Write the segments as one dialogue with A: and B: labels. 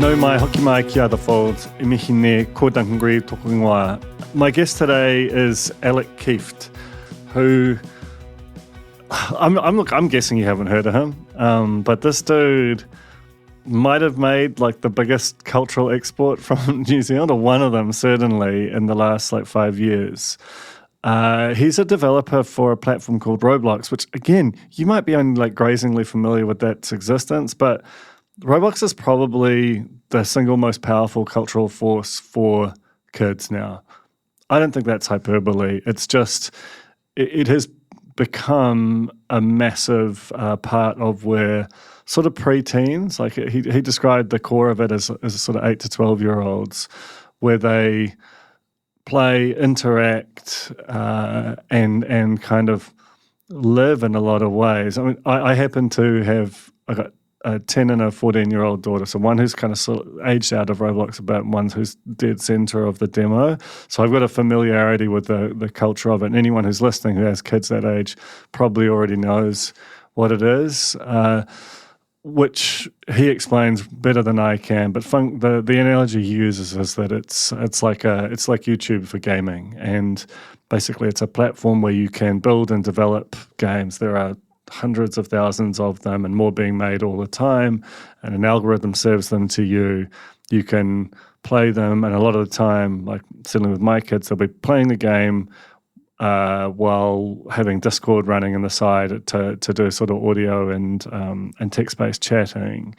A: Nau mai, hoki mai ki a the fold, e mihi ne, ko Duncan Greive toko ingoa. My guest today is Alec Kieft, who I'm guessing you haven't heard of him, but this dude might have made like the biggest cultural export from New Zealand, or one of them certainly, in the last 5 years. He's a developer for a platform called Roblox, which again, you might be only grazingly familiar with its existence, but Roblox is probably the single most powerful cultural force for kids now. I don't think that's hyperbole. It's just, it has become a massive part of where sort of pre-teens, he described the core of it as sort of 8 to 12-year-olds, where they play, interact, and kind of live in a lot of ways. I mean, I happen to have a 10 and a 14-year-old daughter, so one who's kind of sort of aged out of Roblox a bit, and one who's dead center of the demo. So I've got a familiarity with the culture of it. And anyone who's listening who has kids that age probably already knows what it is, which he explains better than I can. But the analogy he uses is that it's like YouTube for gaming, and basically it's a platform where you can build and develop games. There are hundreds of thousands of them and more being made all the time, and an algorithm serves them to you. You can play them, and a lot of the time, like certainly with my kids, they'll be playing the game while having Discord running on the side to do sort of audio and text-based chatting,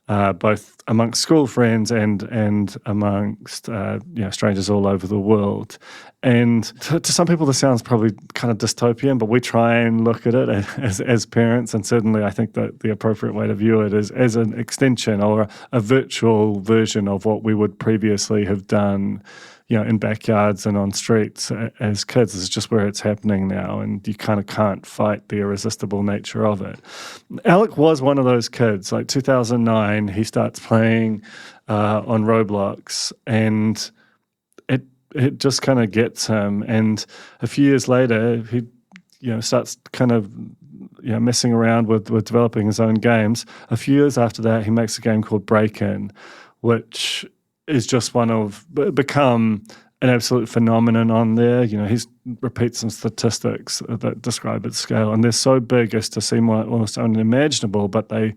A: both amongst school friends and amongst strangers all over the world. And to some people, this sounds probably kind of dystopian, but we try and look at it as parents, and certainly I think that the appropriate way to view it is as an extension or a virtual version of what we would previously have done, in backyards and on streets as kids. This is just where it's happening now, and you kind of can't fight the irresistible nature of it. Alec was one of those kids. 2009, he starts playing on Roblox, and it just kind of gets him. And a few years later, he starts kind of messing around with developing his own games. A few years after that, he makes a game called Break-In, which is just become an absolute phenomenon on there. He's repeats some statistics that describe its scale, and they're so big as to seem almost unimaginable, but they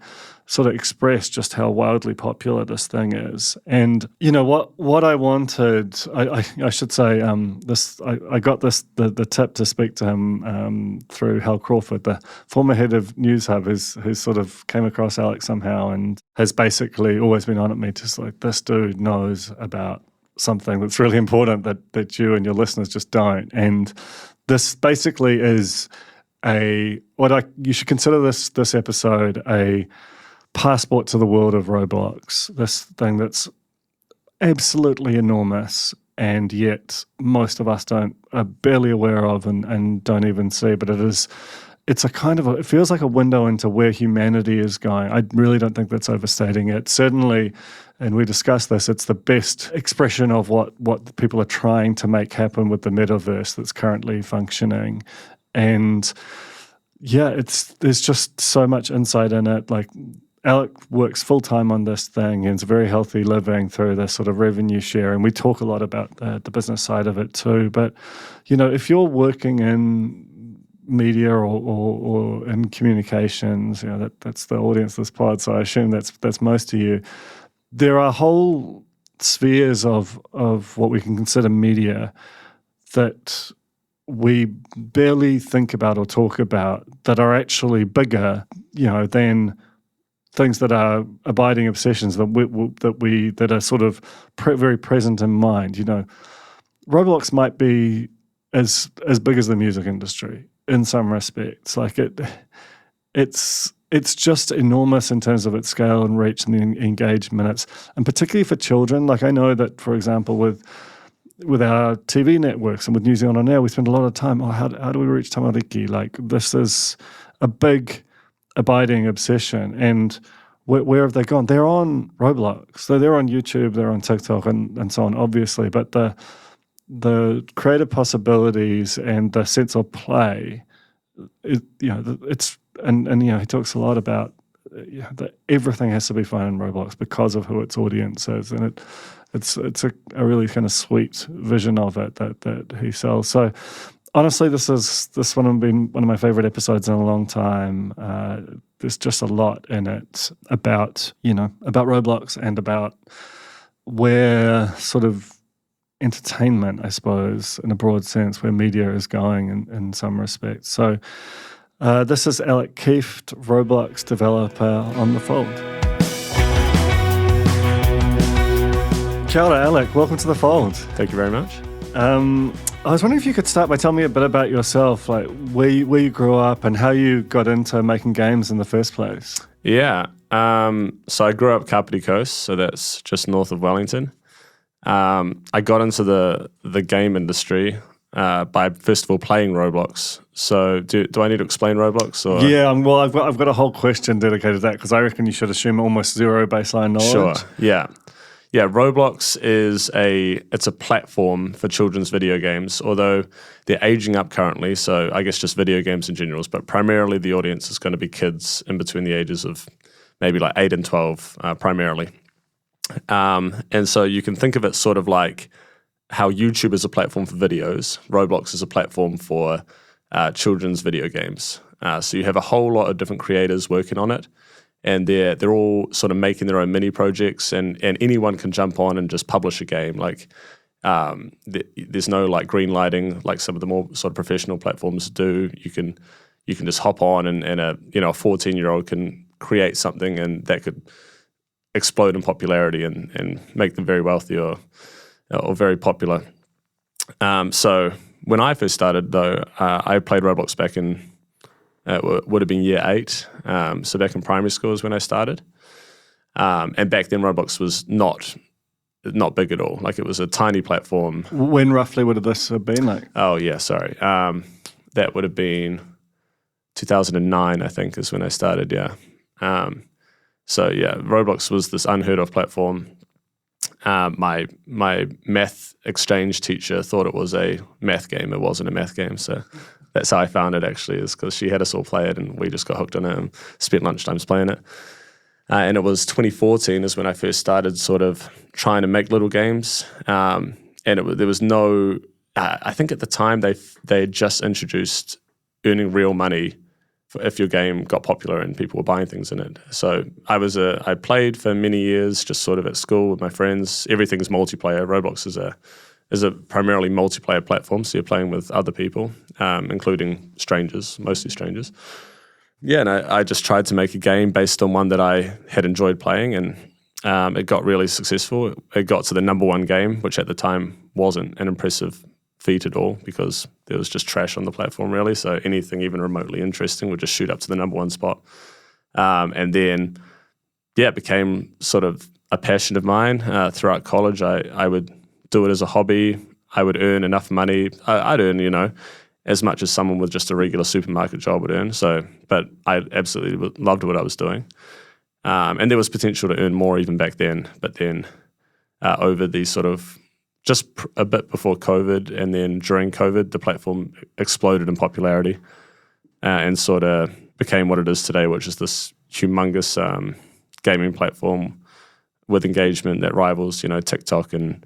A: sort of express just how wildly popular this thing is. And what I wanted, I should say, I got the tip to speak to him through Hal Crawford, the former head of NewsHub, who sort of came across Alec somehow and has basically always been on at me, just like, this dude knows about something that's really important that you and your listeners just don't. And this basically is you should consider this episode a passport to the world of Roblox, this thing that's absolutely enormous, and yet most of us are barely aware of and don't even see. But it's it feels like a window into where humanity is going. I really don't think that's overstating it. Certainly, and we discussed this, it's the best expression of what people are trying to make happen with the metaverse that's currently functioning. And yeah, there's just so much insight in it. Alec works full-time on this thing, and it's a very healthy living through this sort of revenue share. And we talk a lot about the business side of it too. But, if you're working in media or in communications, that's the audience of this pod, so I assume that's most of you. There are whole spheres of what we can consider media that we barely think about or talk about that are actually bigger, than things that are abiding obsessions that are sort of very present in mind. Roblox might be as big as the music industry in some respects. It's just enormous in terms of its scale and reach and the engagement. And particularly for children. I know that, for example, with our TV networks and with New Zealand On Air, we spend a lot of time, how do we reach tamariki? This is a big abiding obsession. And where have they gone? They're on Roblox. So they're on YouTube, they're on TikTok and so on, obviously. But the creative possibilities and the sense of play, he talks a lot about that everything has to be fun in Roblox because of who its audience is, and it's a really kind of sweet vision of it that he sells. So honestly, this one has been one of my favorite episodes in a long time. There's just a lot in it about Roblox and about where sort of entertainment, I suppose, in a broad sense, where media is going in some respects. So this is Alec Kieft, Roblox developer, on the Fold. Kia ora, Alec. Welcome to the Fold.
B: Thank you very much.
A: I was wondering if you could start by telling me a bit about yourself, like where you grew up and how you got into making games in the first place.
B: Yeah. So I grew up Kapiti Coast, so that's just north of Wellington. I got into the game industry by first of all playing Roblox. So do I need to explain Roblox? Or?
A: Yeah, well, I've got a whole question dedicated to that because I reckon you should assume almost zero baseline knowledge.
B: Sure. Yeah. Yeah, Roblox is a platform for children's video games, although they're aging up currently, so I guess just video games in general, but primarily the audience is going to be kids in between the ages of maybe like 8 and 12 primarily. And so you can think of it sort of like how YouTube is a platform for videos, Roblox is a platform for children's video games. So you have a whole lot of different creators working on it, and they're all sort of making their own mini projects, and anyone can jump on and just publish a game. Like there's no like green lighting like some of the more sort of professional platforms do. You can just hop on and a 14-year-old can create something, and that could explode in popularity and make them very wealthy or very popular. So when I first started, though, I played Roblox back in it would have been year 8. So back in primary school is when I started. And back then Roblox was not big at all. Like it was a tiny platform.
A: When roughly would this have been like?
B: Oh yeah, sorry. That would have been 2009, I think, is when I started. Yeah. So yeah, Roblox was this unheard of platform. My math exchange teacher thought it was a math game. It wasn't a math game. So that's how I found it, actually, is because she had us all play it and we just got hooked on it and spent lunchtimes playing it. And it was 2014 is when I first started sort of trying to make little games. And there was no, I think at the time they had just introduced earning real money if your game got popular and people were buying things in it. So I played for many years just sort of at school with my friends. Everything's multiplayer. Roblox is a primarily multiplayer platform, so you're playing with other people, including strangers, mostly strangers. Yeah, and I just tried to make a game based on one that I had enjoyed playing, and it got really successful. It got to the #1 game, which at the time wasn't an impressive feat at all because there was just trash on the platform, really. So anything even remotely interesting would just shoot up to the #1 spot. And then, yeah, it became sort of a passion of mine. Throughout college, I would do it as a hobby. I would earn enough money. I'd earn, as much as someone with just a regular supermarket job would earn. But I absolutely loved what I was doing. And there was potential to earn more even back then. But then over the sort of just a bit before COVID and then during COVID, the platform exploded in popularity and sort of became what it is today, which is this humongous gaming platform with engagement that rivals, TikTok and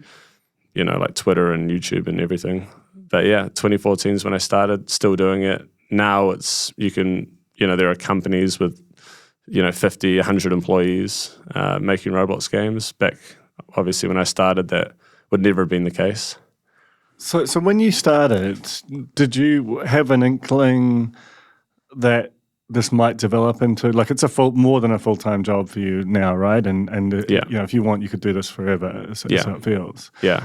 B: like Twitter and YouTube and everything. But yeah, 2014 is when I started, still doing it. Now there are companies with, 50, 100 employees making Roblox games. Back, obviously, when I started, that would never have been the case.
A: So when you started, did you have an inkling that this might develop into, like, it's more than a full-time job for you now, right? And
B: yeah.
A: If you want, you could do this forever, so it feels.
B: Yeah.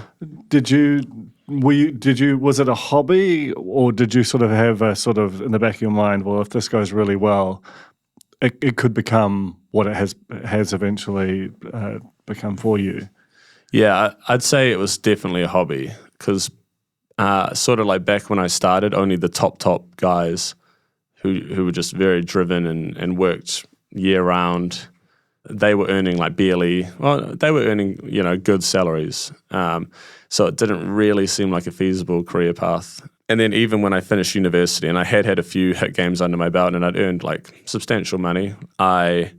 A: Was it a hobby, or did you sort of have a sort of in the back of your mind, well, if this goes really well, it could become what it has eventually become for you?
B: Yeah, I'd say it was definitely a hobby because sort of like back when I started, only the top guys who were just very driven and worked year round, they were earning like they were earning, good salaries. So it didn't really seem like a feasible career path. And then even when I finished university and I had a few hit games under my belt and I'd earned like substantial money, I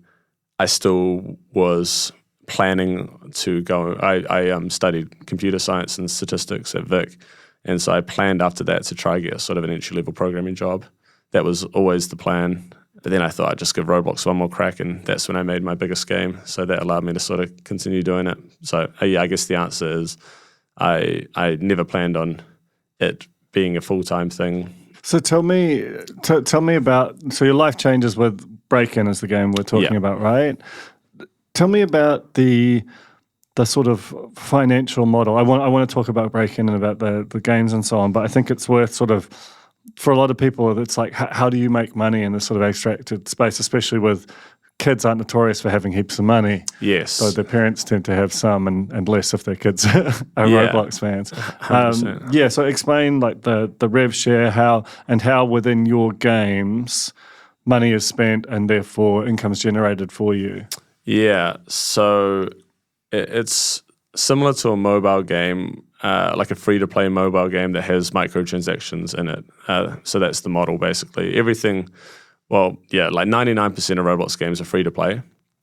B: I still was planning to go. I studied computer science and statistics at Vic, and so I planned after that to try get a sort of an entry-level programming job. That was always the plan. But then I thought I'd just give Roblox one more crack, and that's when I made my biggest game. So that allowed me to sort of continue doing it. So yeah, I guess the answer is I never planned on it being a full-time thing.
A: So tell me about, so your life changes with Break-In is the game we're talking about, right? Tell me about the sort of financial model. I want to talk about Break-In and about the games and so on, but I think it's worth sort of, for a lot of people, it's like, how do you make money in this sort of abstracted space, especially with kids aren't notorious for having heaps of money.
B: Yes.
A: So their parents tend to have some and less if their kids are Roblox fans. So explain like the rev share, how within your games money is spent and therefore income's generated for you.
B: Yeah, so it's similar to a mobile game, like a free-to-play mobile game that has microtransactions in it. So that's the model, basically. Everything, well, yeah, like 99% of Roblox games are free-to-play.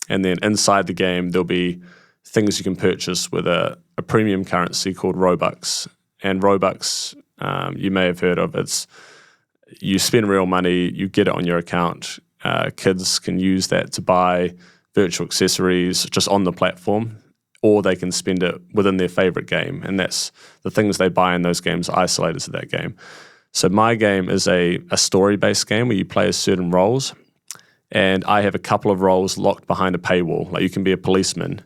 B: And then inside the game, there'll be things you can purchase with a premium currency called Robux. And Robux, you may have heard of, you spend real money, you get it on your account. Kids can use that to buy virtual accessories just on the platform, or they can spend it within their favorite game. And that's the things they buy in those games are isolated to that game. So my game is a story-based game where you play as certain roles. And I have a couple of roles locked behind a paywall. Like you can be a policeman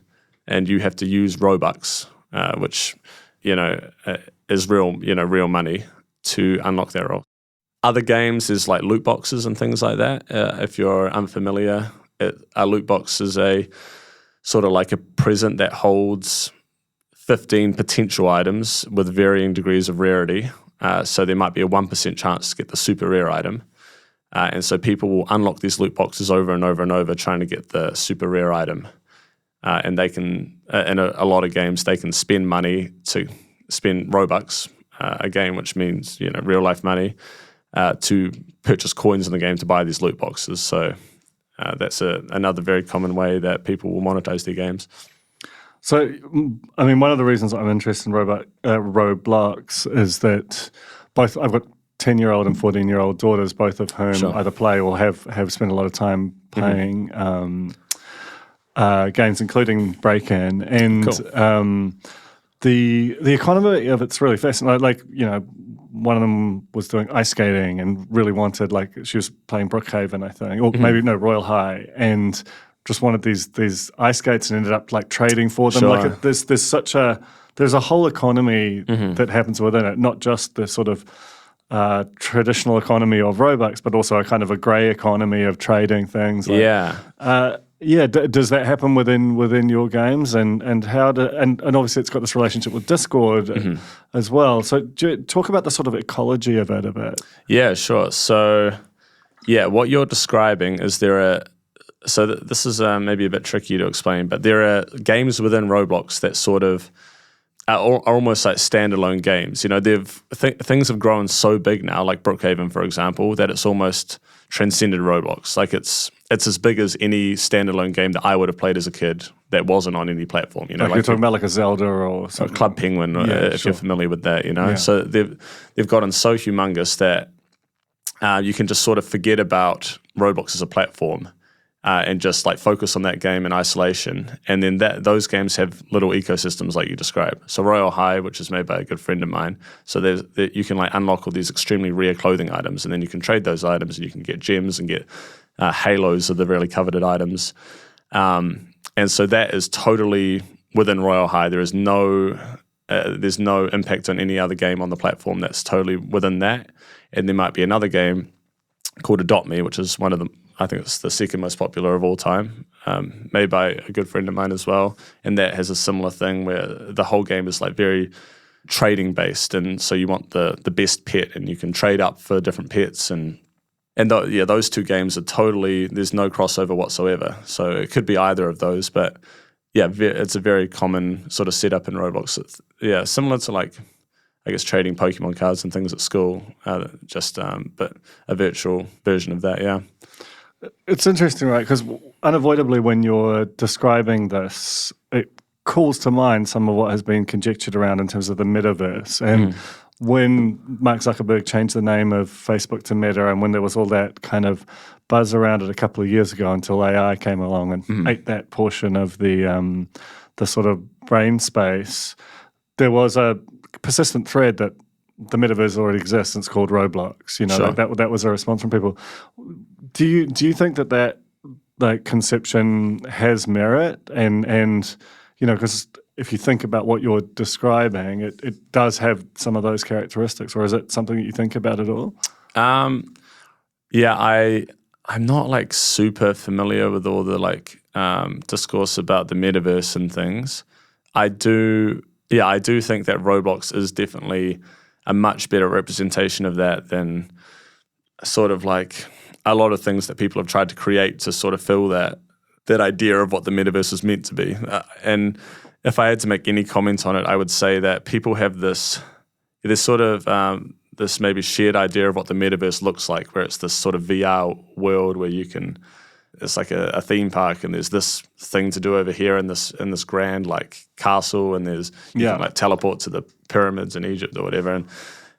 B: and you have to use Robux, which, is real money to unlock that role. Other games is like loot boxes and things like that. If you're unfamiliar, a loot box is a sort of like a present that holds 15 potential items with varying degrees of rarity. So there might be a 1% chance to get the super rare item. And so people will unlock these loot boxes over and over and over trying to get the super rare item. And they can, in a lot of games, they can spend money to spend Robux, again, which means, real life money, to purchase coins in the game to buy these loot boxes. So that's another very common way that people will monetize their games.
A: So, I mean, one of the reasons I'm interested in Roblox is that I've got 10-year-old and 14-year-old daughters, both of whom either play or have spent a lot of time playing games, including Break-In. And the economy of it's really fascinating. Like, one of them was doing ice skating and really wanted, like, she was playing Brookhaven, I think, or maybe Royal High, and just wanted these ice skates and ended up like trading for them. Like there's a whole economy that happens within it, not just the sort of traditional economy of Robux, but also a kind of a grey economy of trading things. Like, does that happen within your games, and how and obviously it's got this relationship with Discord as well. So talk about the sort of ecology of it a bit. Yeah,
B: sure. So what you're describing is this is maybe a bit tricky to explain, but there are games within Roblox that sort of are almost like standalone games. Things have grown so big now, like Brookhaven, for example, that it's almost transcended Roblox. Like it's as big as any standalone game that I would have played as a kid that wasn't on any platform.
A: Like you're talking about like a Zelda or something.
B: Club Penguin, if you're familiar with that. So they've gotten so humongous that you can just sort of forget about Roblox as a platform. And just like focus on that game in isolation. And then those games have little ecosystems like you described. So Royal High, which is made by a good friend of mine, so you can like unlock all these extremely rare clothing items, and then you can trade those items and you can get gems and get halos of the really coveted items. And so that is totally within Royal High. There's no impact on any other game on the platform. That's totally within that. And there might be another game called Adopt Me, which is one of the, I think it's the second most popular of all time, made by a good friend of mine as well. And that has a similar thing where the whole game is like very trading based. And so you want the best pet and you can trade up for different pets. And those two games are totally, there's no crossover whatsoever. So it could be either of those. But it's a very common sort of setup in Roblox. It's, similar to like, I guess, trading Pokemon cards and things at school, but a virtual version of that,
A: It's interesting, right? Because unavoidably, when you're describing this, it calls to mind some of what has been conjectured around in terms of the metaverse. And when Mark Zuckerberg changed the name of Facebook to Meta, and when there was all that kind of buzz around it a couple of years ago until AI came along and ate that portion of the sort of brain space, there was a persistent thread that the metaverse already exists. And it's called Roblox. You know,
B: Sure.
A: that was a response from people. Do you think that like conception has merit and you know, because if you think about what you're describing, it does have some of those characteristics, or is it something that you think about at all?
B: Yeah, I'm not like super familiar with all the like discourse about the metaverse and things. I do think that Roblox is definitely a much better representation of that than sort of like a lot of things that people have tried to create to sort of fill that idea of what the metaverse is meant to be. And if I had to make any comment on it, I would say that people have this sort of this maybe shared idea of what the metaverse looks like, where it's this sort of VR world where it's like a theme park, and there's this thing to do over here in this grand like castle, and you can like teleport to the pyramids in Egypt or whatever.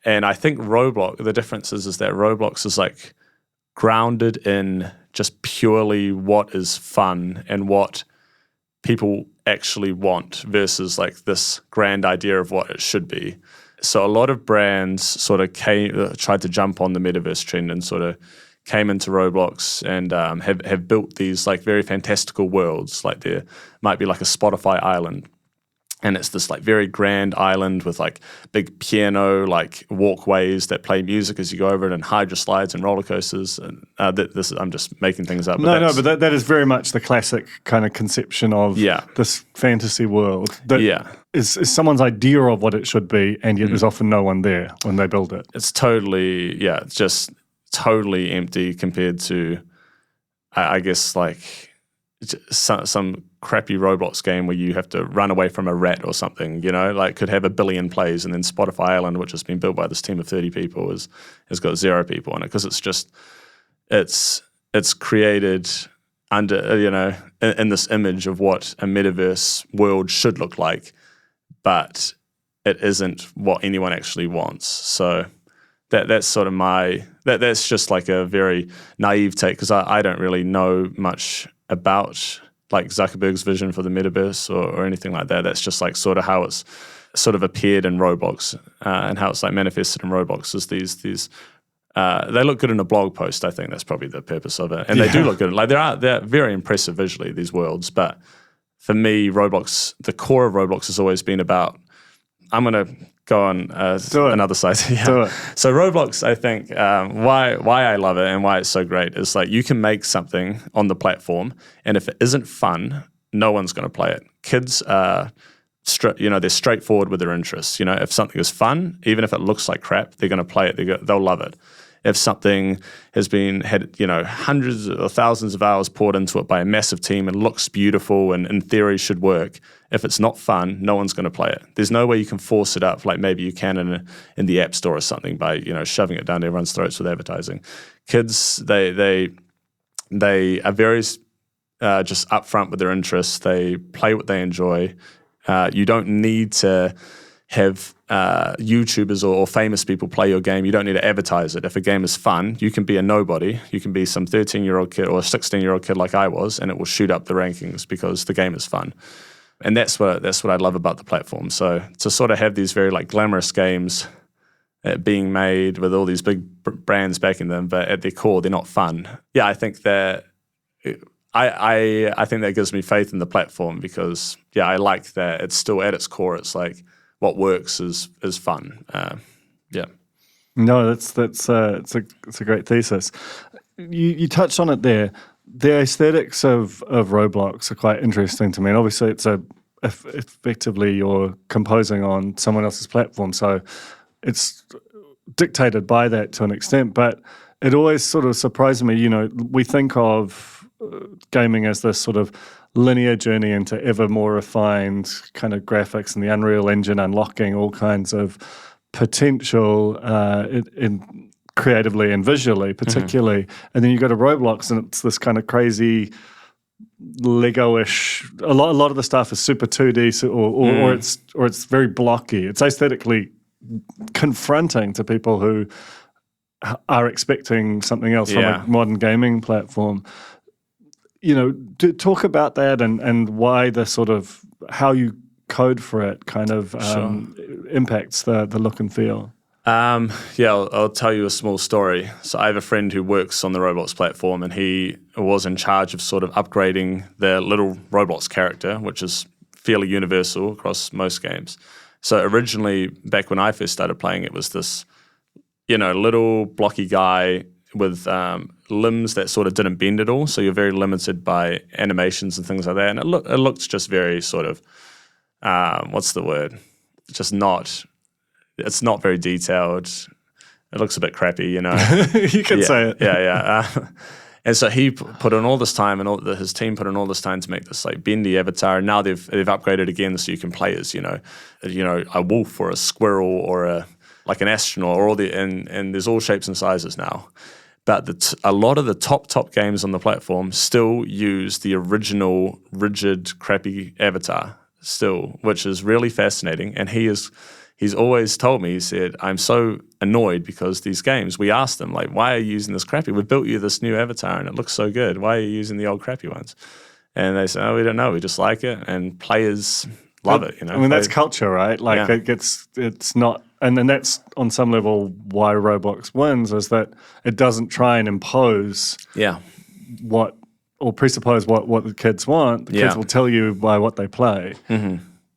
B: And I think Roblox, the difference is that Roblox is like grounded in just purely what is fun and what people actually want versus like this grand idea of what it should be. So a lot of brands sort of tried to jump on the metaverse trend and sort of came into Roblox and have built these like very fantastical worlds. Like there might be like a Spotify island, and it's this like very grand island with like big piano like walkways that play music as you go over it, and hydro slides and roller coasters. And I'm just making things up.
A: But that is very much the classic kind of conception of this fantasy world. That is someone's idea of what it should be, and yet there's often no one there when they build it.
B: It's totally it's just totally empty compared to I guess like some crappy Roblox game where you have to run away from a rat or something, you know, like could have 1 billion plays, and then Spotify Island, which has been built by this team of 30 people, has got 0 people in it, because it's just it's created under in this image of what a metaverse world should look like, but it isn't what anyone actually wants. So that's sort of that's just like a very naive take, because I don't really know much about like Zuckerberg's vision for the metaverse or anything like that. That's just like sort of how it's sort of appeared in Roblox and how it's like manifested in Roblox is these they look good in a blog post. I think that's probably the purpose of it, and they do look good. Like they're very impressive visually, these worlds. But for me, Roblox, the core of Roblox has always been about. I'm gonna go on another side.
A: Do it.
B: So Roblox, I think, why I love it and why it's so great is like you can make something on the platform, and if it isn't fun, no one's going to play it. Kids are, they're straightforward with their interests. You know, if something is fun, even if it looks like crap, they're going to play it. They'll love it. If something has had hundreds or thousands of hours poured into it by a massive team and looks beautiful and in theory should work, if it's not fun, no one's going to play it. There's no way you can force it up like maybe you can in the App Store or something by shoving it down everyone's throats with advertising. Kids, they are very just upfront with their interests. They play what they enjoy. You don't need to have YouTubers or famous people play your game. You don't need to advertise it. If a game is fun, you can be a nobody. You can be some 13-year-old kid or a 16-year-old kid like I was, and it will shoot up the rankings because the game is fun. And that's what I love about the platform. So to sort of have these very like glamorous games being made with all these big brands backing them, but at their core they're not fun. Yeah, I think that I think that gives me faith in the platform, because I like that it's still at its core. It's like what works is fun.
A: No, it's a great thesis. You touched on it there. The aesthetics of Roblox are quite interesting to me, and obviously effectively you're composing on someone else's platform, so it's dictated by that to an extent. But it always sort of surprises me. We think of gaming as this sort of linear journey into ever more refined kind of graphics and the Unreal Engine unlocking all kinds of potential in creatively and visually, particularly. And then you go to Roblox, and it's this kind of crazy Lego-ish. A lot of the stuff is super 2D, or it's very blocky. It's aesthetically confronting to people who are expecting something else from a modern gaming platform. Talk about that and why the sort of how you code for it kind of impacts the look and feel.
B: I'll tell you a small story. So I have a friend who works on the Roblox platform, and he was in charge of sort of upgrading the little Roblox character, which is fairly universal across most games. So originally, back when I first started playing, it was this, little blocky guy with limbs that sort of didn't bend at all. So you're very limited by animations and things like that. And it looks just very sort of, what's the word? It's not very detailed. It looks a bit crappy,
A: You can say it.
B: Yeah. And so he put in all this time, and his team put in all this time to make this like bendy avatar. And now they've upgraded again, so you can play as a wolf or a squirrel or an astronaut, or and there's all shapes and sizes now. But a lot of the top games on the platform still use the original rigid, crappy avatar still, which is really fascinating. And he's always told me, he said, I'm so annoyed because these games, we asked them, like, why are you using this crappy? We built you this new avatar and it looks so good. Why are you using the old crappy ones? And they say, we don't know. We just like it. And players love it.
A: I mean, that's culture, right? Like it's not, and then that's on some level why Roblox wins, is that it doesn't try and impose what, or presuppose what the kids want. The kids will tell you by what they play.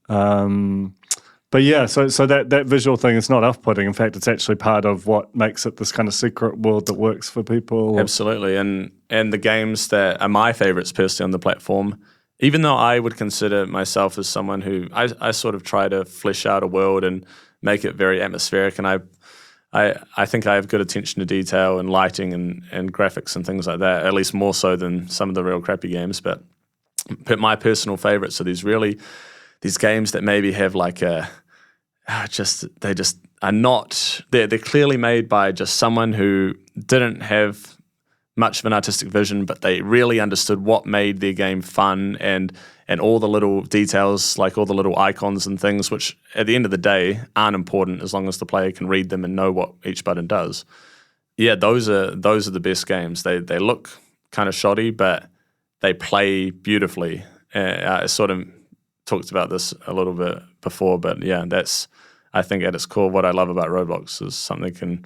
A: But so that visual thing is not off-putting. In fact, it's actually part of what makes it this kind of secret world that works for people.
B: Absolutely. And the games that are my favorites personally on the platform, even though I would consider myself as someone who I sort of try to flesh out a world and make it very atmospheric, and I think I have good attention to detail and lighting and graphics and things like that, at least more so than some of the real crappy games. But my personal favorites are these games that maybe have like they're clearly made by just someone who didn't have much of an artistic vision, but they really understood what made their game fun and all the little details, like all the little icons and things, which at the end of the day aren't important as long as the player can read them and know what each button does. Yeah, those are the best games. They look kind of shoddy, but they play beautifully. I sort of talked about this a little bit before, but yeah, that's, I think at its core, what I love about Roblox is something can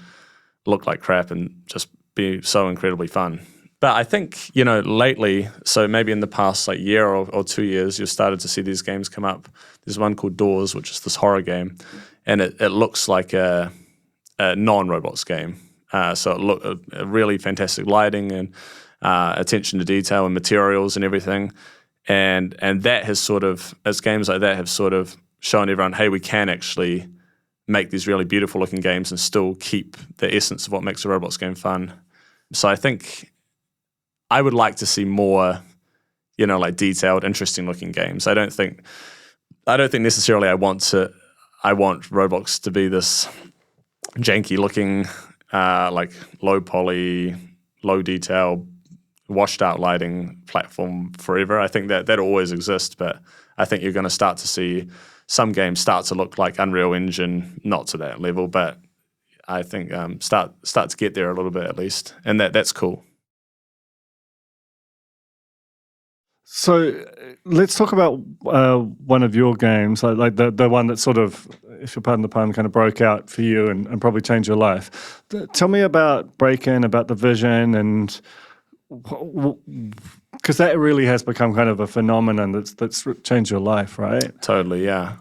B: look like crap and just be so incredibly fun. But I think, lately, so maybe in the past like year or 2 years, you've started to see these games come up. There's one called Doors, which is this horror game, and it looks like a non-Roblox game. So it look a really fantastic lighting and attention to detail and materials and everything. And that has sort of, as games like that have sort of shown everyone, hey, we can actually make these really beautiful looking games and still keep the essence of what makes a Roblox game fun. So I think I would like to see more, like detailed, interesting looking games. I don't think necessarily I want Roblox to be this janky looking, like low poly, low detail, washed out lighting platform forever. I think that always exists, but I think you're going to start to see some games start to look like Unreal Engine, not to that level, but I think start to get there a little bit at least, and that's cool.
A: So let's talk about one of your games, like the one that sort of, if you'll pardon the pun, kind of broke out for you and probably changed your life. Tell me about Break-In, about the vision, and because that really has become kind of a phenomenon that's changed your life, right?
B: Totally, yeah.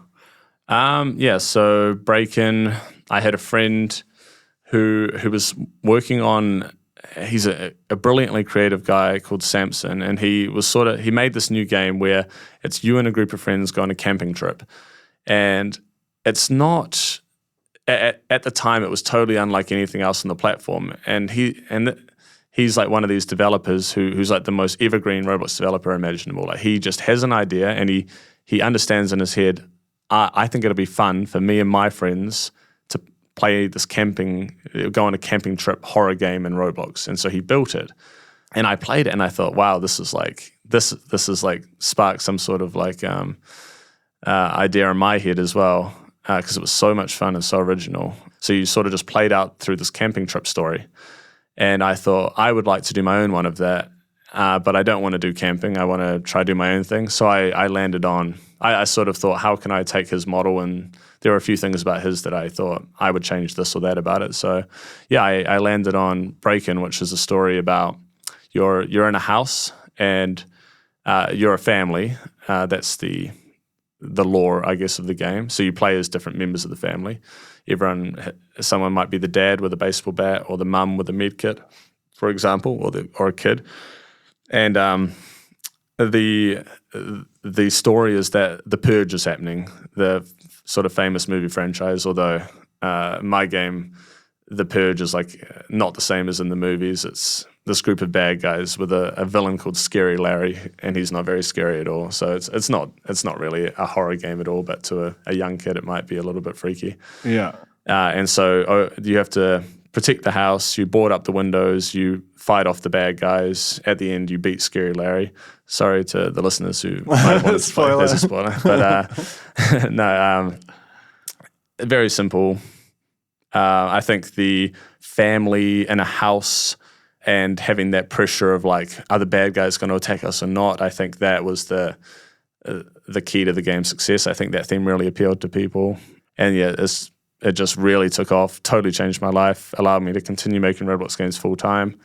B: So Break-In, I had a friend who was working on, he's a brilliantly creative guy called Samson, and he made this new game where it's you and a group of friends go on a camping trip. And it's not, at the time, it was totally unlike anything else on the platform. And he's like one of these developers who's like the most evergreen Roblox developer imaginable. Like he just has an idea and he understands in his head, I think it'll be fun for me and my friends play this go on a camping trip horror game in Roblox. And so he built it. And I played it and I thought, wow, this is like sparked some sort of like idea in my head as well, because it was so much fun and so original. So you sort of just played out through this camping trip story. And I thought I would like to do my own one of that, but I don't want to do camping. I want to try to do my own thing. So I landed on, I sort of thought, how can I take his model? And there were a few things about his that I thought I would change this or that about it. So yeah, I landed on Break-In, which is a story about you're in a house and you're a family. That's the lore, I guess, of the game. So you play as different members of the family. Someone might be the dad with a baseball bat, or the mum with a med kit, for example, or a kid. And the story is that the purge is happening, the sort of famous movie franchise. Although my game, the purge is like not the same as in the movies. It's this group of bad guys with a villain called Scary Larry, and he's not very scary at all. So it's not really a horror game at all, but to a young kid it might be a little bit freaky.
A: Yeah.
B: And so you have to protect the house, you board up the windows, you fight off the bad guys. At the end, you beat Scary Larry. Sorry to the listeners who might want to spoil. There's a spoiler. But no, very simple. I think the family in a house and having that pressure of like, are the bad guys going to attack us or not? I think that was the key to the game's success. I think that theme really appealed to people, and yeah, it just really took off. Totally changed my life. Allowed me to continue making Roblox games full time.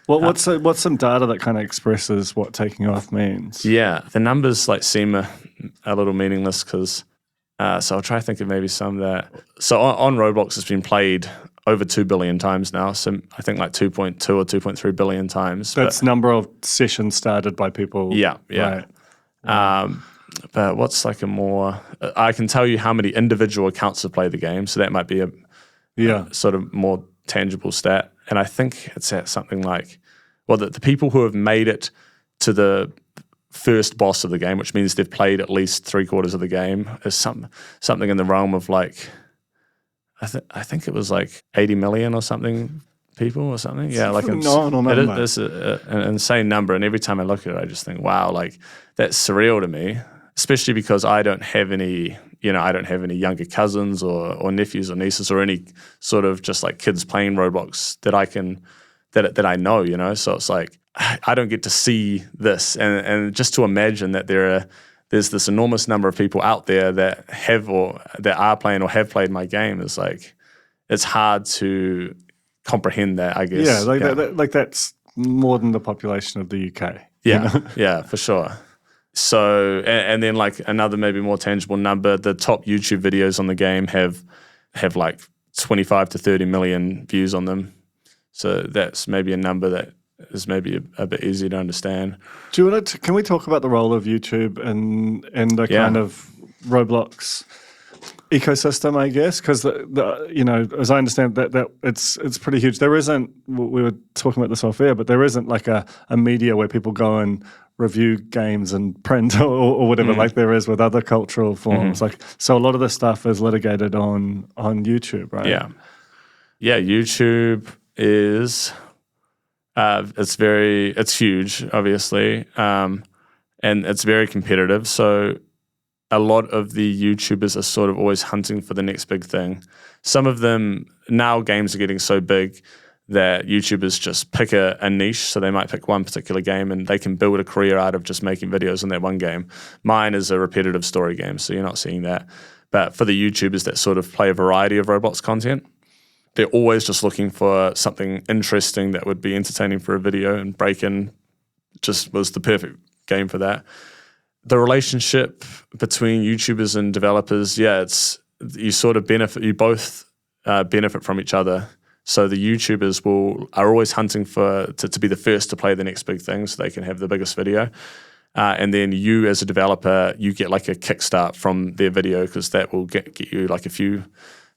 A: Well, what's some data that kind of expresses what taking off means?
B: Yeah, the numbers like seem a little meaningless because. So I'll try to think of maybe some that. So on Roblox, it's been played over 2 billion times now. So I think like 2.2 or 2.3 billion times.
A: That's number of sessions started by people.
B: Yeah, yeah. Right. But what's like a more? I can tell you how many individual accounts have played the game. So that might be a sort of more tangible stat. And I think it's at something like, well, the people who have made it to the first boss of the game, which means they've played at least 3/4 of the game, is something in the realm of like, I think it was like 80 million or something people or something. Yeah, like it's an insane number. And every time I look at it, I just think, wow, like that's surreal to me, especially because I don't have any younger cousins or nephews or nieces or any sort of just like kids playing Roblox that I know, so it's like, I don't get to see this, and just to imagine that there's this enormous number of people out there that are playing or have played my game is like, it's hard to comprehend that, I guess.
A: Yeah, that's more than the population of the UK.
B: Yeah, yeah, for sure. So, and then like another maybe more tangible number, the top YouTube videos on the game have like 25 to 30 million views on them. So that's maybe a number that is maybe a bit easier to understand.
A: Do you want to? Can we talk about the role of YouTube and the kind of Roblox ecosystem? I guess because as I understand that it's pretty huge. There isn't. We were talking about this off air, but there isn't like a media where people go and review games and print or whatever like there is with other cultural forms. Like so, a lot of this stuff is litigated on YouTube, right?
B: Yeah, yeah. YouTube is. It's huge, obviously, and it's very competitive. So a lot of the YouTubers are sort of always hunting for the next big thing. Some of them, now games are getting so big that YouTubers just pick a niche. So they might pick one particular game and they can build a career out of just making videos on that one game. Mine is a repetitive story game, so you're not seeing that. But for the YouTubers that sort of play a variety of Roblox content, they're always just looking for something interesting that would be entertaining for a video, and Break-In just was the perfect game for that. The relationship between YouTubers and developers, you both benefit from each other. So the YouTubers are always hunting to be the first to play the next big thing so they can have the biggest video. And then you as a developer, you get like a kickstart from their video because that will get you like a few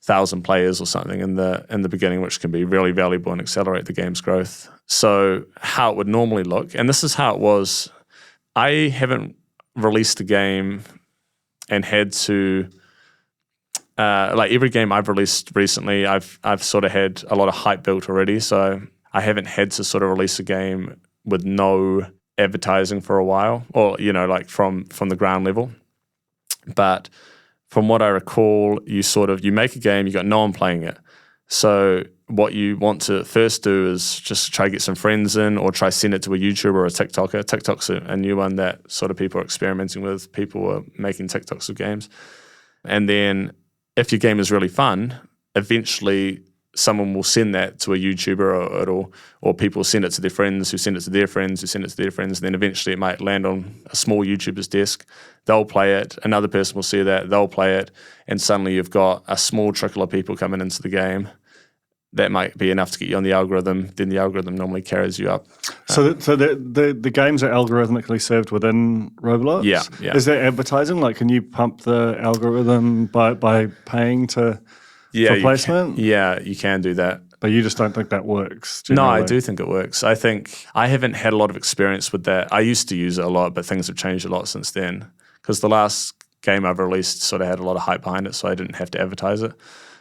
B: thousand players or something in the beginning, which can be really valuable and accelerate the game's growth. So how it would normally look, and this is how it was. I haven't released a game and had to like every game I've released recently, I've sort of had a lot of hype built already. So I haven't had to sort of release a game with no advertising for a while, or like from the ground level. But from what I recall, you make a game, you got no one playing it. So what you want to first do is just try to get some friends in, or try send it to a YouTuber or a TikToker. TikTok's a new one that sort of people are experimenting with. People are making TikToks of games. And then if your game is really fun, eventually someone will send that to a YouTuber, or people send it to their friends, who send it to their friends, who send it to their friends. And then eventually it might land on a small YouTuber's desk. They'll play it. Another person will see that. They'll play it. And suddenly you've got a small trickle of people coming into the game. That might be enough to get you on the algorithm. Then the algorithm normally carries you up.
A: So the games are algorithmically served within Roblox?
B: Yeah.
A: Is there advertising? Like, can you pump the algorithm by paying for placement?
B: You can do that.
A: But you just don't think that works?
B: No, I do think it works. I think I haven't had a lot of experience with that. I used to use it a lot, but things have changed a lot since then. Because the last game I've released sort of had a lot of hype behind it, so I didn't have to advertise it.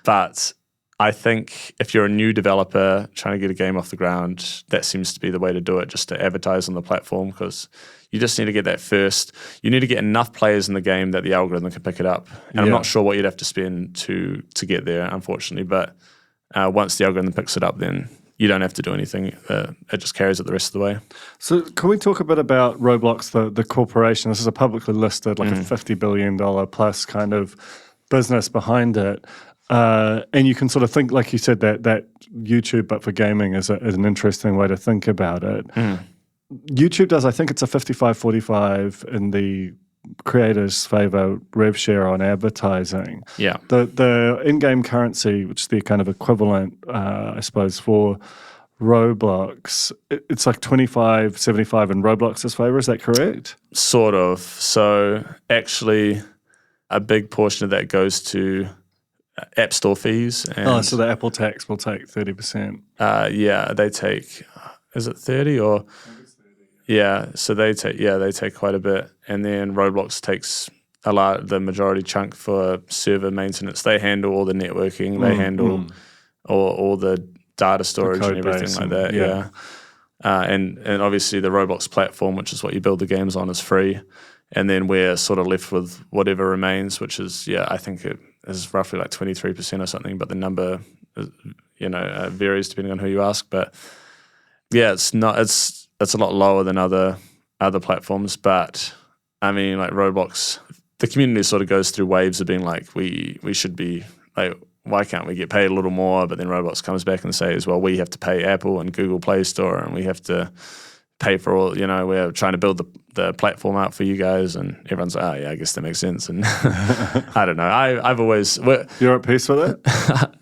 B: But I think if you're a new developer trying to get a game off the ground, that seems to be the way to do it, just to advertise on the platform, because you just need to get that first. You need to get enough players in the game that the algorithm can pick it up. And I'm not sure what you'd have to spend to get there, unfortunately. But once the algorithm picks it up, then you don't have to do anything. It just carries it the rest of the way.
A: So can we talk a bit about Roblox, the corporation? This is a publicly listed, like a $50 billion plus kind of business behind it. And you can sort of think, like you said, that YouTube, but for gaming, is an interesting way to think about it. YouTube does, I think it's a 55-45 in the creators' favor rev share on advertising.
B: Yeah.
A: The in-game currency, which is the kind of equivalent, I suppose, for Roblox, it's like 25-75 in Roblox's favor. Is that correct?
B: Sort of. So actually, a big portion of that goes to App Store fees. And,
A: so the Apple tax will take 30%.
B: Yeah, they take, is it 30 or? Yeah, so they take quite a bit. And then Roblox takes the majority chunk for server maintenance. They handle all the networking. They handle all the data storage and everything like that. Yeah. And obviously the Roblox platform, which is what you build the games on, is free. And then we're sort of left with whatever remains, which is, I think it is roughly like 23% or something. But the number, varies depending on who you ask. But yeah, it's a lot lower than other platforms. But I mean, like Roblox, the community sort of goes through waves of being like, we should be like, why can't we get paid a little more? But then Roblox comes back and says, well, we have to pay Apple and Google Play Store, and we have to pay for all, we're trying to build the platform out for you guys. And everyone's like, oh yeah, I guess that makes sense. And I don't know. I've always...
A: You're at peace with it?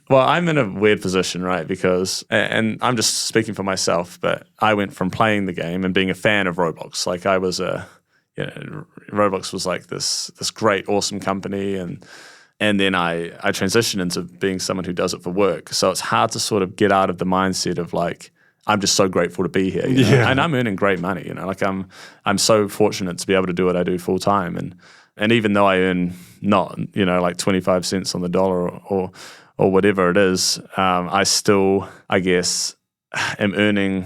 B: Well, I'm in a weird position, right? Because, and I'm just speaking for myself, but I went from playing the game and being a fan of Roblox. Like I was Roblox was like this great, awesome company. And then I transitioned into being someone who does it for work. So it's hard to sort of get out of the mindset of like, I'm just so grateful to be here, and I'm earning great money, Like I'm so fortunate to be able to do what I do full time, and even though I earn not, like 25 cents on the dollar or whatever it is, I still, I guess, am earning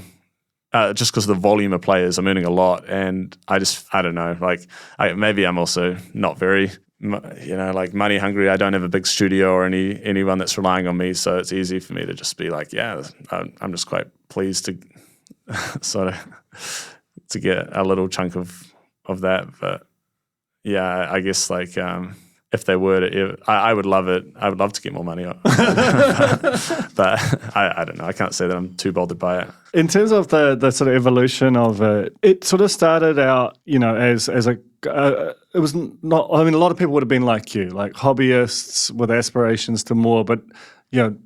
B: just because of the volume of players. I'm earning a lot, and I don't know, like maybe I'm also not very, like money hungry. I don't have a big studio or anyone that's relying on me, so it's easy for me to just be like, I'm just quite pleased to sort of to get a little chunk of that. But yeah, I guess like if they were to, I would love it. I would love to get more money. But I don't know. I can't say that I'm too bothered by it.
A: In terms of the sort of evolution of it, it sort of started out, as a, it was not, I mean, a lot of people would have been like you, like hobbyists with aspirations to more, but,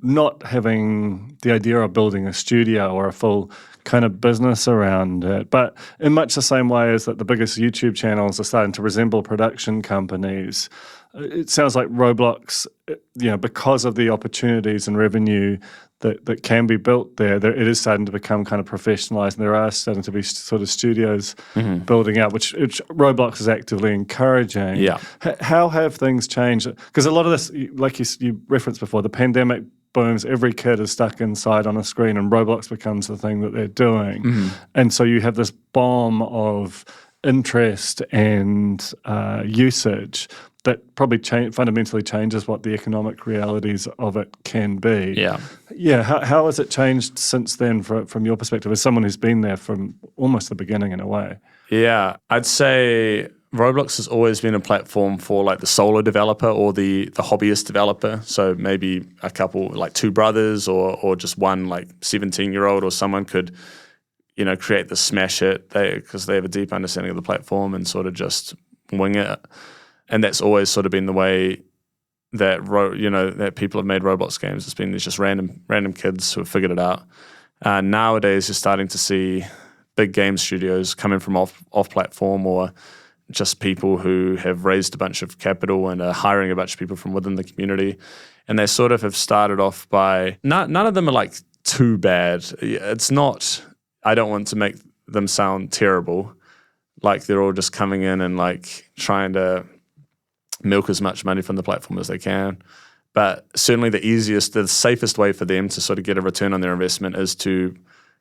A: not having the idea of building a studio or a full kind of business around it. But in much the same way as that the biggest YouTube channels are starting to resemble production companies, it sounds like Roblox because of the opportunities and revenue that can be built there, it is starting to become kind of professionalized, and there are starting to be sort of studios building out, which Roblox is actively encouraging.
B: Yeah.
A: How have things changed? Because a lot of this, like you referenced before, the pandemic booms, every kid is stuck inside on a screen, and Roblox becomes the thing that they're doing. And so you have this bomb of interest and usage that probably fundamentally changes what the economic realities of it can be. Yeah. How has it changed since then from your perspective, as someone who's been there from almost the beginning in a way?
B: Yeah, I'd say Roblox has always been a platform for like the solo developer or the hobbyist developer. So maybe a couple, like two brothers or just one like 17-year-old or someone could, create the smash hit because they have a deep understanding of the platform and sort of just wing it. And that's always sort of been the way that that people have made Roblox games. It's been these just random kids who have figured it out. Nowadays, you're starting to see big game studios coming from off platform, or just people who have raised a bunch of capital and are hiring a bunch of people from within the community. And they sort of have started off by none of them are like too bad. It's not. I don't want to make them sound terrible, like they're all just coming in and like trying to milk as much money from the platform as they can. But certainly the safest way for them to sort of get a return on their investment is to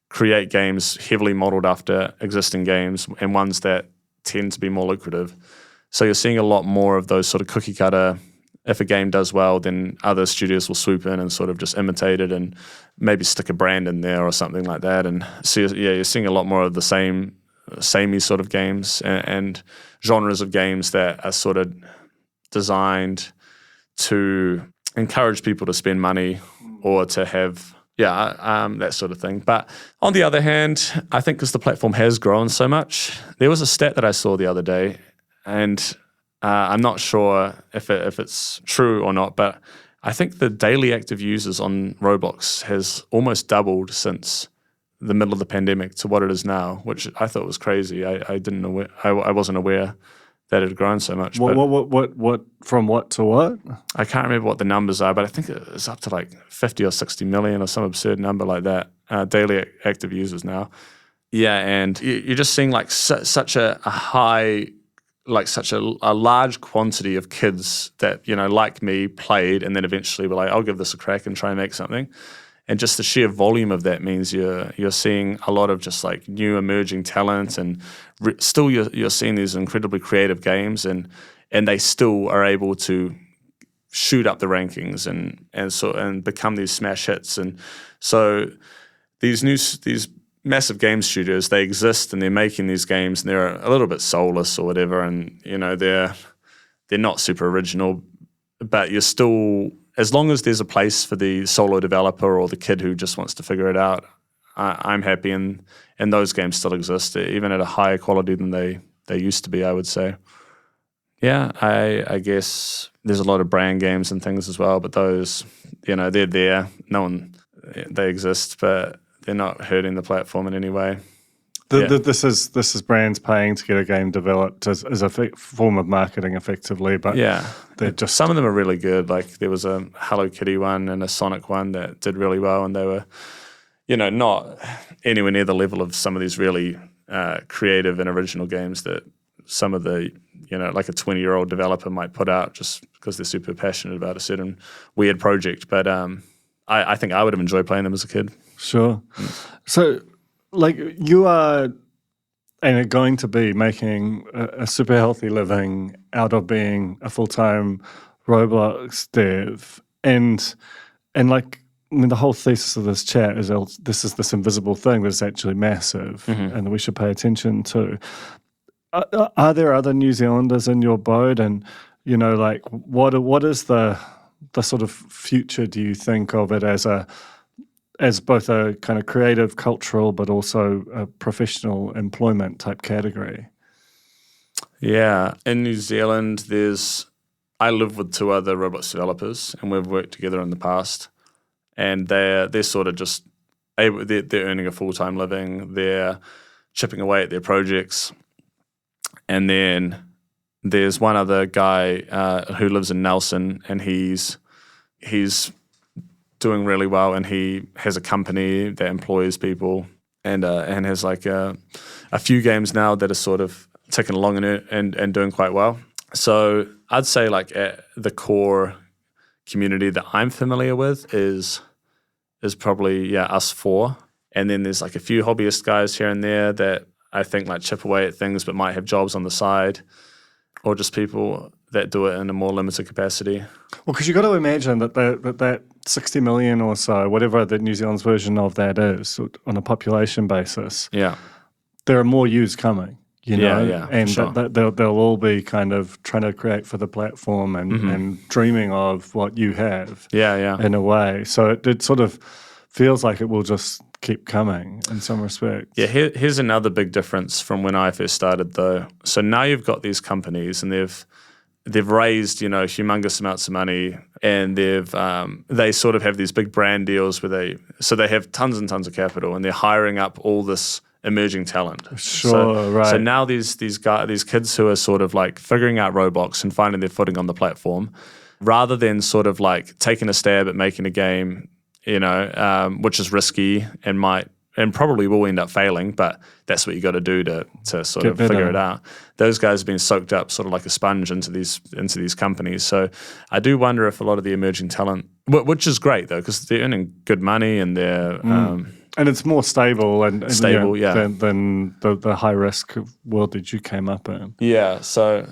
B: create games heavily modeled after existing games and ones that tend to be more lucrative. So you're seeing a lot more of those sort of cookie cutter. If a game does well, then other studios will swoop in and sort of just imitate it and maybe stick a brand in there or something like that. And so you're seeing a lot more of the samey sort of games and genres of games that are sort of designed to encourage people to spend money or to have that sort of thing. But on the other hand, I think because the platform has grown so much, there was a stat that I saw the other day, and I'm not sure if it's true or not, but I think the daily active users on Roblox has almost doubled since the middle of the pandemic to what it is now, which I thought was crazy. I wasn't aware that it had grown so much.
A: What from what to what?
B: I can't remember what the numbers are, but I think it's up to like 50 or 60 million or some absurd number like that, daily active users now. Yeah, and you're just seeing like such a high, like such a large quantity of kids that, like me, played and then eventually were like, I'll give this a crack and try and make something. And just the sheer volume of that means you're seeing a lot of just like new emerging talent, and still you're seeing these incredibly creative games, and they still are able to shoot up the rankings and become these smash hits. And so these massive game studios, they exist and they're making these games and they're a little bit soulless or whatever, and they're not super original, but you're still, as long as there's a place for the solo developer or the kid who just wants to figure it out, I'm happy, and those games still exist, even at a higher quality than they used to be, I would say. Yeah, I guess there's a lot of brand games and things as well, but those, they're there. They exist, but they're not hurting the platform in any way.
A: This is brands paying to get a game developed as a form of marketing, effectively. But they're just,
B: some of them are really good. Like there was a Hello Kitty one and a Sonic one that did really well, and they were, not anywhere near the level of some of these really creative and original games that some of the, like a 20-year-old developer might put out just because they're super passionate about a certain weird project. But I think I would have enjoyed playing them as a kid.
A: Sure. So, like, you are going to be making a super healthy living out of being a full-time Roblox dev, and like, I mean, the whole thesis of this chat is this is this invisible thing that's actually massive, and that we should pay attention to. Are there other New Zealanders in your boat, and like, what is the sort of future, do you think, of it as both a kind of creative, cultural, but also a professional employment type category?
B: Yeah, in New Zealand, I live with two other Roblox developers, and we've worked together in the past, and they're sort of just they're earning a full-time living, they're chipping away at their projects, and then there's one other guy who lives in Nelson, and he's he's doing really well, and he has a company that employs people, and has like a few games now that are sort of ticking along and doing quite well. So I'd say like at the core community that I'm familiar with is probably us four, and then there's like a few hobbyist guys here and there that I think like chip away at things but might have jobs on the side, or just people that do it in a more limited capacity.
A: Well, because you've got to imagine that 60 million or so, whatever that New Zealand's version of that is on a population basis, there are more yous coming. You know, and
B: sure.
A: they'll all be kind of trying to create for the platform and dreaming of what you have. In a way. So it sort of feels like it will just keep coming in some respects.
B: Yeah, here's another big difference from when I first started, though. So now you've got these companies, and they've raised humongous amounts of money, and they sort of have these big brand deals where they have tons and tons of capital, and they're hiring up all this emerging talent.
A: Right.
B: So now these kids who are sort of like figuring out Roblox and finding their footing on the platform, rather than sort of like taking a stab at making a game, which is risky and probably will end up failing, but that's what you got to do to sort of figure it out. Those guys have been soaked up sort of like a sponge into these companies. So I do wonder if a lot of the emerging talent, which is great though, because they're earning good money and they're
A: and it's more stable and
B: stable,
A: than the high risk world that you came up in.
B: Yeah, so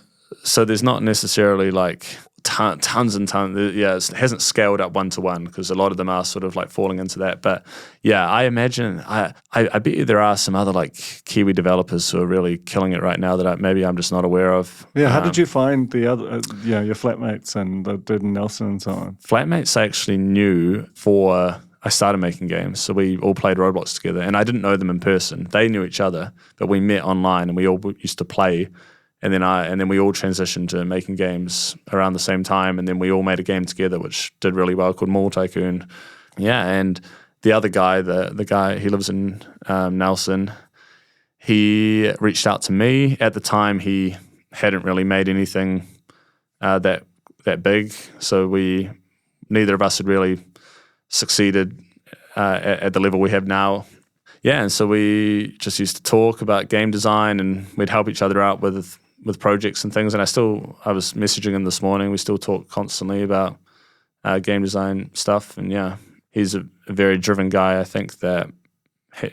B: there's not necessarily like tons and tons. Yeah, it hasn't scaled up one to one, because a lot of them are sort of like falling into that. But yeah, I imagine I bet you there are some other like Kiwi developers who are really killing it right now that maybe I'm just not aware of.
A: Yeah, how did you find the other, your flatmates and the dude in Nelson and so on?
B: Flatmates I actually knew I started making games, so we all played Roblox together, and I didn't know them in person. They knew each other, but we met online, and we all used to play, and then we all transitioned to making games around the same time, and then we all made a game together, which did really well, called Mall Tycoon. Yeah, and the other guy, the guy, he lives in Nelson. He reached out to me. At the time, he hadn't really made anything that big, so neither of us had really succeeded at the level we have now. Yeah, and so we just used to talk about game design, and we'd help each other out with projects and things. And I was messaging him this morning. We still talk constantly about game design stuff. And yeah, he's a very driven guy. I think that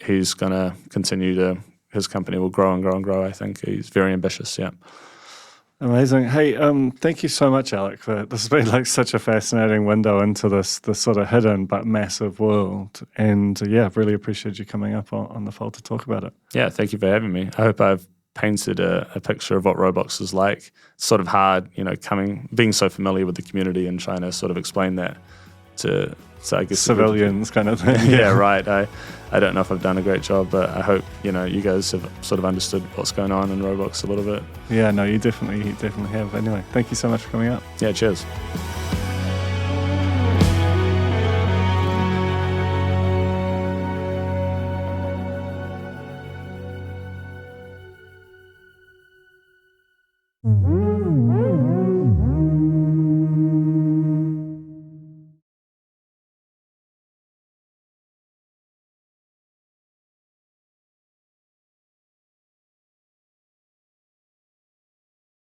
B: he's going to continue his company will grow and grow and grow. I think he's very ambitious, yeah.
A: Amazing. Hey, thank you so much, Alec. This has been like such a fascinating window into this sort of hidden but massive world. And really appreciate you coming up on the fold to talk about it. Yeah,
B: thank you for having me. I hope I've painted a picture of what Roblox is like. It's sort of hard, being so familiar with the community and trying to sort of explain that to I guess
A: civilians kind of thing.
B: Yeah, right. I don't know if I've done a great job, but I hope you guys have sort of understood what's going on in Roblox a little bit.
A: Yeah, no, you definitely have. Anyway, thank you so much for coming up.
B: Yeah, cheers.